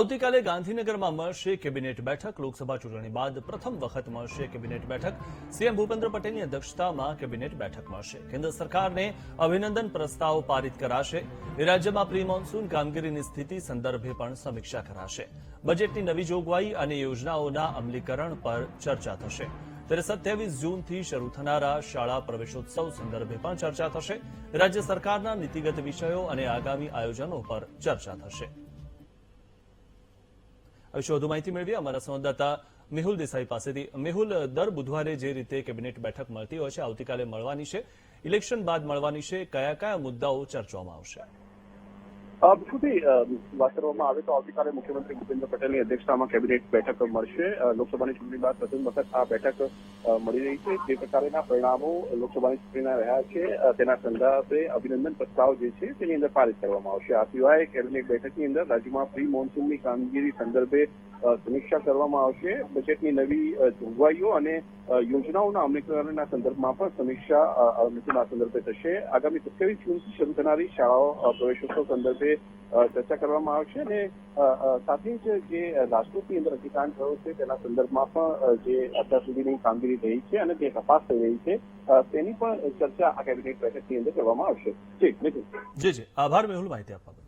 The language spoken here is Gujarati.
આવતીકાલે ગાંધીનગરમાં મળશે કેબિનેટ બેઠક. લોકસભા ચૂંટણી બાદ પ્રથમ વખત મળશે કેબિનેટ બેઠક. સીએમ ભૂપેન્દ્ર પટેલની અધ્યક્ષતામાં કેબિનેટ બેઠક મળશે. કેન્દ્ર સરકારને અભિનંદન પ્રસ્તાવ પારિત કરાશે. રાજ્યમાં પ્રી મોન્સૂન કામગીરીની સ્થિતિ સંદર્ભે પણ સમીક્ષા કરાશે. બજેટની નવી જોગવાઈ અને યોજનાઓના અમલીકરણ પર ચર્ચા થશે. ત્યારે 27 જૂનથી શરૂ થનારા શાળા પ્રવેશોત્સવ સંદર્ભે પણ ચર્ચા થશે. રાજ્ય સરકારના નીતિગત વિષયો અને આગામી આયોજનો પર ચર્ચા થશે. હવે વધુ માહિતી મેળવીએ અમારા સંવાદદાતા મેહુલ દેસાઈ પાસેથી. મેહુલ, દર બુધવારે જે રીતે કેબિનેટ બેઠક મળતી હોય છે, આવતીકાલે મળવાની છે. ઇલેક્શન બાદ મળવાની છે. કયા કયા મુદ્દાઓ ચર્ચવામાં આવશે? બિલકુલથી વાત કરવામાં આવે તો આવતીકાલે મુખ્યમંત્રી ભૂપેન્દ્ર પટેલની અધ્યક્ષતામાં કેબિનેટ બેઠક મળશે. લોકસભાની ચૂંટણી બાદ પ્રથમ વખત આ બેઠક મળી રહી છે. જે પ્રકારના પરિણામો લોકસભાની ચૂંટણીના રહ્યા છે તેના સંદર્ભે અભિનંદન પ્રસ્તાવ જે છે તેની અંદર પારિત કરવામાં આવશે. આ સિવાય કેબિનેટ બેઠકની અંદર રાજ્યમાં પ્રી મોન્સૂનની કામગીરી સંદર્ભે સમીક્ષા કરવામાં આવશે. બજેટની નવી જોગવાઈઓ અને યોજનાઓના અમલીકરણના સંદર્ભમાં પણ સમીક્ષા સંદર્ભે થશે. આગામી 27 જૂનથી શરૂ થનારી શાળાઓ પ્રવેશોત્સવ સંદર્ભે ચર્ચા કરવામાં આવશે અને સાથે જ જે રાજકોટની અંદર અગ્નિકાંડ થયો છે તેના સંદર્ભમાં પણ જે અત્યાર સુધીની કામગીરી થઈ છે અને જે તપાસ થઈ રહી છે તેની પણ ચર્ચા આ કેબિનેટ બેઠકની અંદર કરવામાં આવશે. જી આભાર મેહુલ, માહિતી આપવા બદલ.